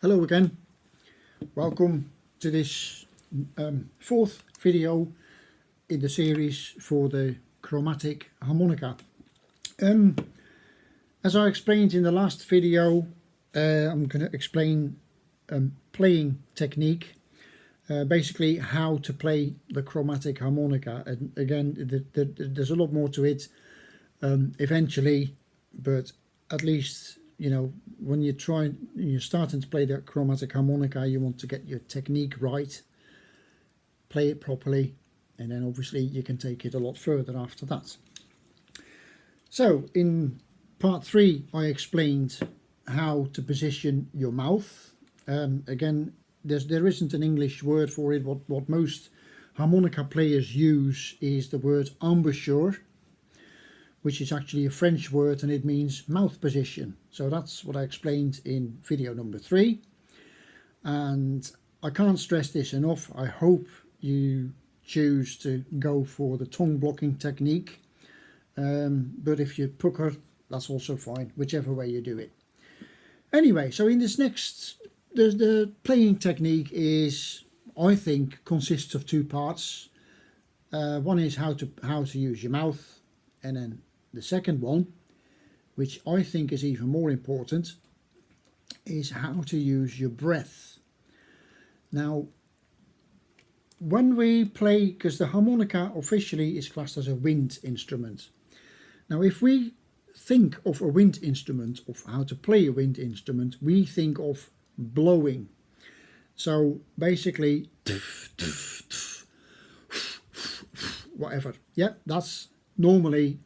Hello again, welcome to this fourth video in the series for the chromatic harmonica. As I explained in the last video, I'm going to explain playing technique, basically how to play the chromatic harmonica. And again, there's a lot more to it eventually, but at least, you know, when you're starting to play the chromatic harmonica, you want to get your technique right, play it properly, and then obviously you can take it a lot further after that. So in part 3 I explained how to position your mouth. Again, there isn't an English word for it. What most harmonica players use is the word embouchure, which is actually a French word, and it means mouth position. So that's what I explained in video number 3. And I can't stress this enough. I hope you choose to go for the tongue blocking technique. But if you pucker, that's also fine, whichever way you do it. Anyway, so in this next, the playing technique is, I think, consists of two parts. One is how to use your mouth, and then the second one, which I think is even more important, is how to use your breath. Now, when we play, because the harmonica officially is classed as a wind instrument. Now, if we think of a wind instrument, of how to play a wind instrument, we think of blowing. So basically, whatever. Yeah, that's normally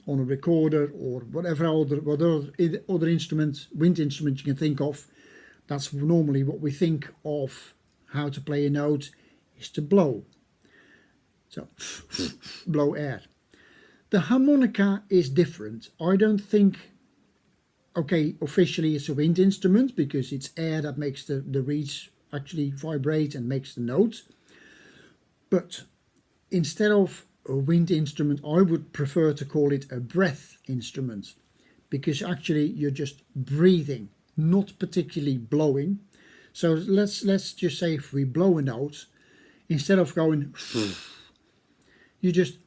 on a recorder or whatever other instrument, wind instrument you can think of. That's normally what we think of how to play a note, is to blow. So blow air. The harmonica is different. I don't think, okay, officially it's a wind instrument because it's air that makes the reeds actually vibrate and makes the note. But instead of a wind instrument, I would prefer to call it a breath instrument, because actually you're just breathing, not particularly blowing. So let's just say if we blow a note, instead of going you just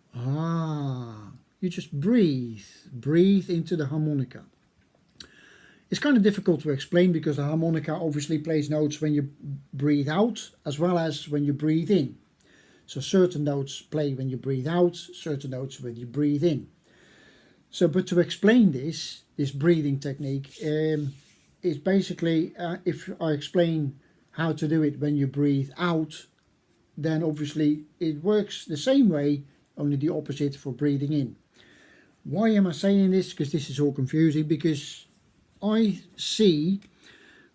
breathe into the harmonica. It's kind of difficult to explain because the harmonica obviously plays notes when you breathe out as well as when you breathe in. So certain notes play when you breathe out, certain notes when you breathe in. So, but to explain this breathing technique, is basically, if I explain how to do it when you breathe out, then obviously it works the same way, only the opposite for breathing in. Why am I saying this? Because this is all confusing, because I see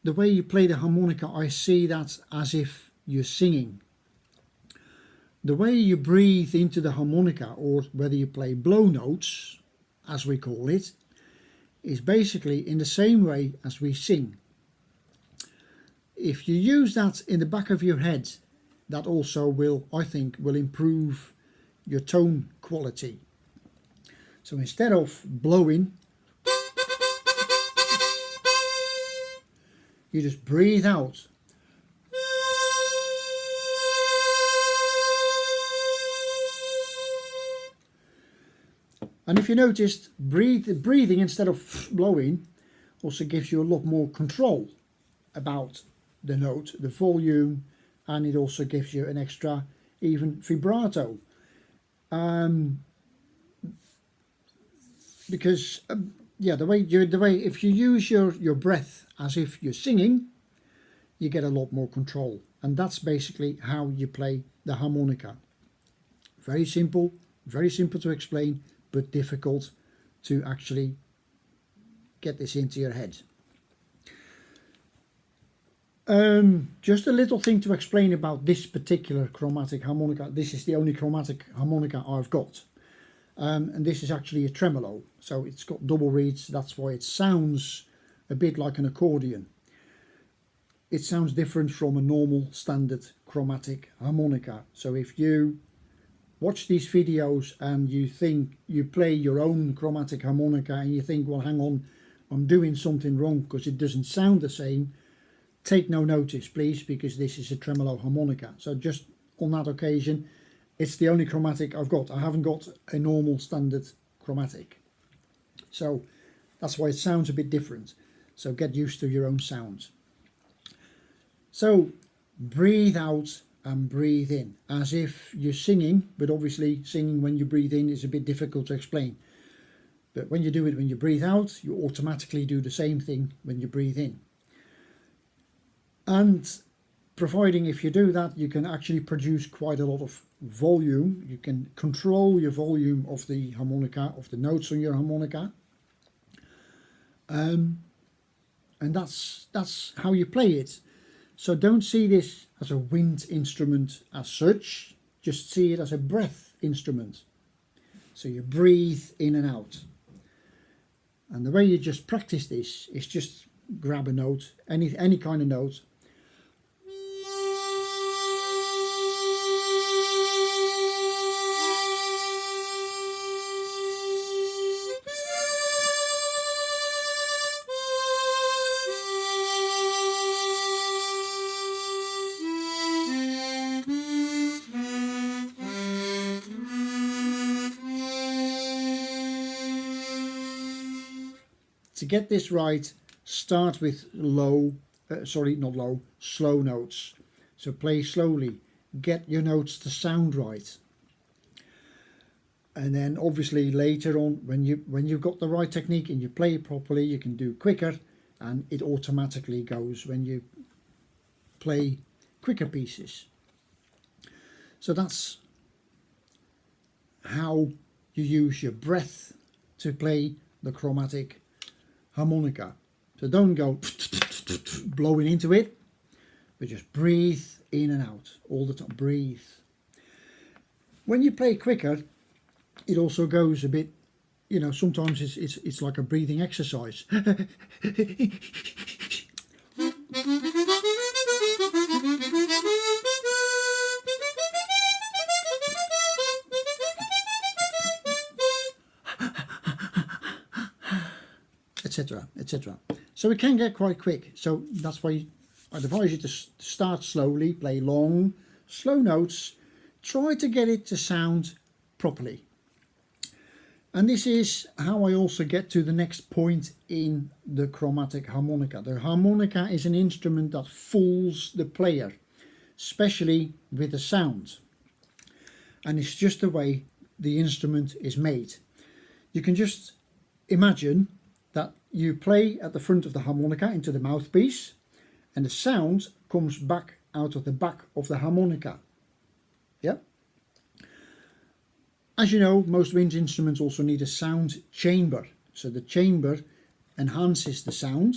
the way you play the harmonica, I see that as if you're singing. The way you breathe into the harmonica, or whether you play blow notes, as we call it, is basically in the same way as we sing. If you use that in the back of your head, that also will, I think, will improve your tone quality. So instead of blowing, you just breathe out. And if you noticed, breathing instead of blowing also gives you a lot more control about the note, the volume, and it also gives you an extra even vibrato. Because yeah, the way if you use your breath as if you're singing, you get a lot more control, and that's basically how you play the harmonica. Very simple to explain, but difficult to actually get this into your head. Just a little thing to explain about this particular chromatic harmonica. This is the only chromatic harmonica I've got. And this is actually a tremolo, so it's got double reeds. That's why it sounds a bit like an accordion. It sounds different from a normal standard chromatic harmonica. So if you watch these videos and you think you play your own chromatic harmonica and you think, well, hang on, I'm doing something wrong because it doesn't sound the same, take no notice, please, because this is a tremolo harmonica. So just on that occasion, it's the only chromatic I've got. I haven't got a normal standard chromatic. So that's why it sounds a bit different. So get used to your own sound. So breathe out and breathe in as if you're singing, but obviously singing when you breathe in is a bit difficult to explain. But when you do it when you breathe out, you automatically do the same thing when you breathe in. And providing if you do that, you can actually produce quite a lot of volume. You can control your volume of the harmonica, of the notes on your harmonica. And that's how you play it. So don't see this as a wind instrument as such, just see it as a breath instrument. So you breathe in and out. And the way you just practice this is just grab a note, any kind of note. To get this right, start with slow notes. So play slowly, get your notes to sound right. And then obviously later on, when you've got the right technique and you play it properly, you can do quicker, and it automatically goes when you play quicker pieces. So that's how you use your breath to play the chromatic harmonica. So don't go blowing into it, but just breathe in and out all the time. Breathe. When you play quicker, it also goes a bit, you know, sometimes it's like a breathing exercise. Etc, etc. So it can get quite quick. So that's why I advise you to start slowly, play long, slow notes, try to get it to sound properly. And this is how I also get to the next point in the chromatic harmonica. The harmonica is an instrument that fools the player, especially with the sound. And it's just the way the instrument is made. You can just imagine that you play at the front of the harmonica into the mouthpiece, and the sound comes back out of the back of the harmonica. Yeah. As you know, most wind instruments also need a sound chamber. So the chamber enhances the sound.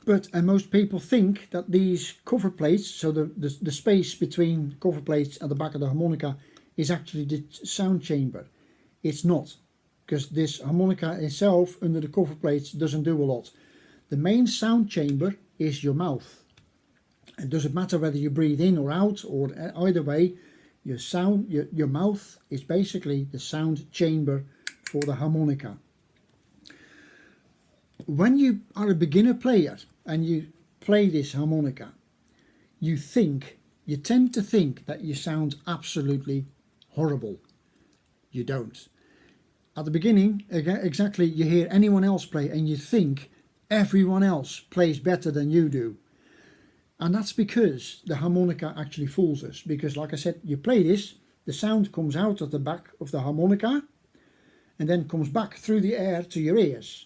And most people think that these cover plates, so the space between cover plates at the back of the harmonica, is actually the sound chamber. It's not, because this harmonica itself under the cover plates doesn't do a lot. The main sound chamber is your mouth. It doesn't matter whether you breathe in or out, or either way, your mouth is basically the sound chamber for the harmonica. When you are a beginner player and you play this harmonica, you tend to think that you sound absolutely horrible. You don't. At the beginning, exactly, you hear anyone else play and you think everyone else plays better than you do. And that's because the harmonica actually fools us. Because like I said, you play this, the sound comes out of the back of the harmonica and then comes back through the air to your ears.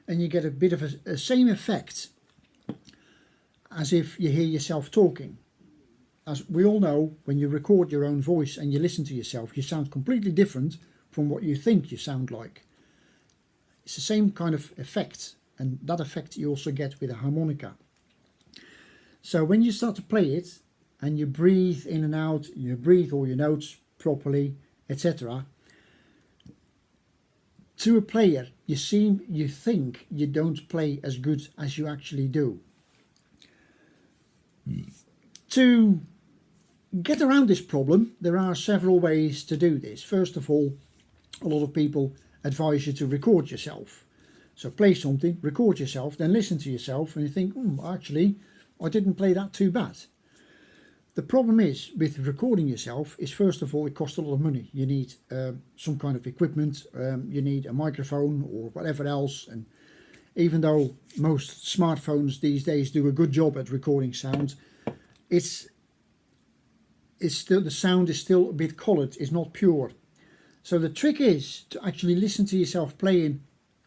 And you get a bit of a same effect as if you hear yourself talking. As we all know, when you record your own voice and you listen to yourself, you sound completely different from what you think you sound like. It's the same kind of effect, and that effect you also get with a harmonica. So when you start to play it and you breathe in and out, you breathe all your notes properly, etc. To a player, you think you don't play as good as you actually do. To get around this problem, there are several ways to do this. First of all, a lot of people advise you to record yourself. So play something, record yourself, then listen to yourself, and you think, actually, I didn't play that too bad. The problem is with recording yourself is, first of all, it costs a lot of money. You need some kind of equipment, you need a microphone or whatever else, and even though most smartphones these days do a good job at recording sound, it's still, the sound is still a bit coloured, it's not pure. So the trick is to actually listen to yourself playing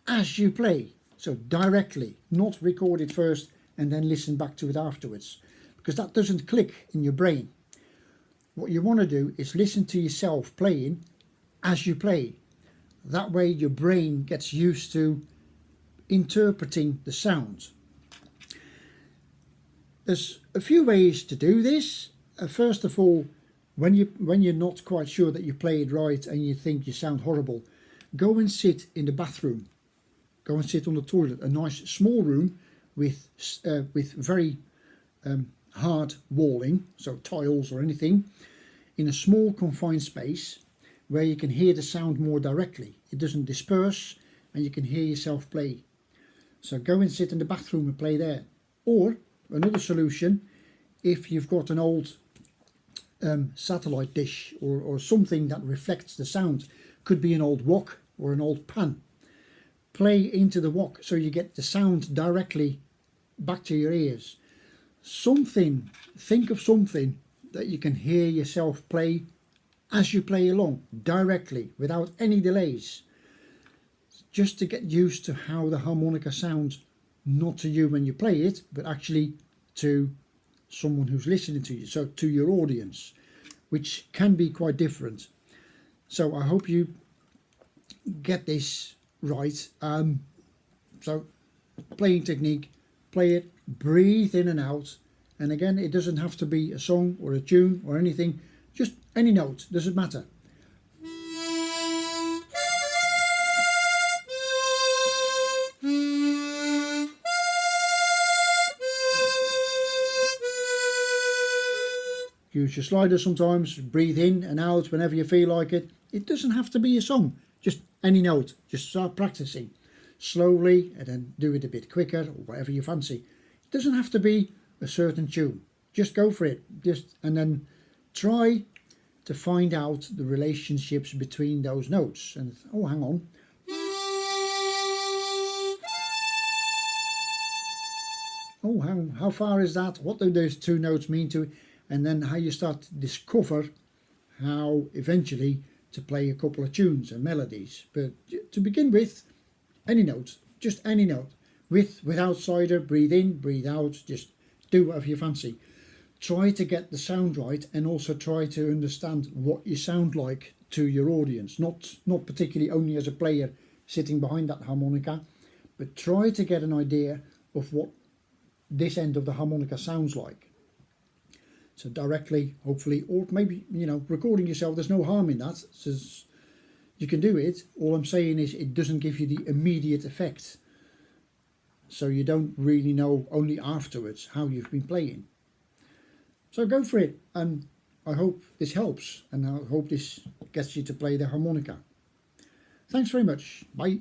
as you play, so directly, not record it first and then listen back to it afterwards, because that doesn't click in your brain. What you want to do is listen to yourself playing as you play. That way your brain gets used to interpreting the sound. There's a few ways to do this. First of all, when you're not quite sure that you play it right and you think you sound horrible, go and sit in the bathroom. Go and sit on the toilet, a nice small room with very hard walling, so tiles or anything, in a small confined space where you can hear the sound more directly. It doesn't disperse and you can hear yourself play. So go and sit in the bathroom and play there. Or another solution, if you've got an old satellite dish or something that reflects the sound, could be an old wok or an old pan, play into the wok so you get the sound directly back to your ears. Think of something that you can hear yourself play as you play along, directly, without any delays, just to get used to how the harmonica sounds, not to you when you play it, but actually to someone who's listening to you, so to your audience, which can be quite different. So I hope you get this right. So playing technique, play it, breathe in and out, and again, it doesn't have to be a song or a tune or anything, just any note, doesn't matter. Use your slider sometimes, breathe in and out whenever you feel like it. It doesn't have to be a song, just any note. Just start practicing slowly and then do it a bit quicker or whatever you fancy. It doesn't have to be a certain tune. Just go for it. And then try to find out the relationships between those notes. And oh, hang on. Oh, how far is that? What do those two notes mean to it? And then how you start to discover how eventually to play a couple of tunes and melodies. But to begin with, any note, just any note, without slider, breathe in, breathe out, just do whatever you fancy. Try to get the sound right, and also try to understand what you sound like to your audience, not particularly only as a player sitting behind that harmonica, but try to get an idea of what this end of the harmonica sounds like. So directly, hopefully, or maybe, recording yourself, there's no harm in that. So you can do it. All I'm saying is it doesn't give you the immediate effect. So you don't really know only afterwards how you've been playing. So go for it. And I hope this helps. And I hope this gets you to play the harmonica. Thanks very much. Bye.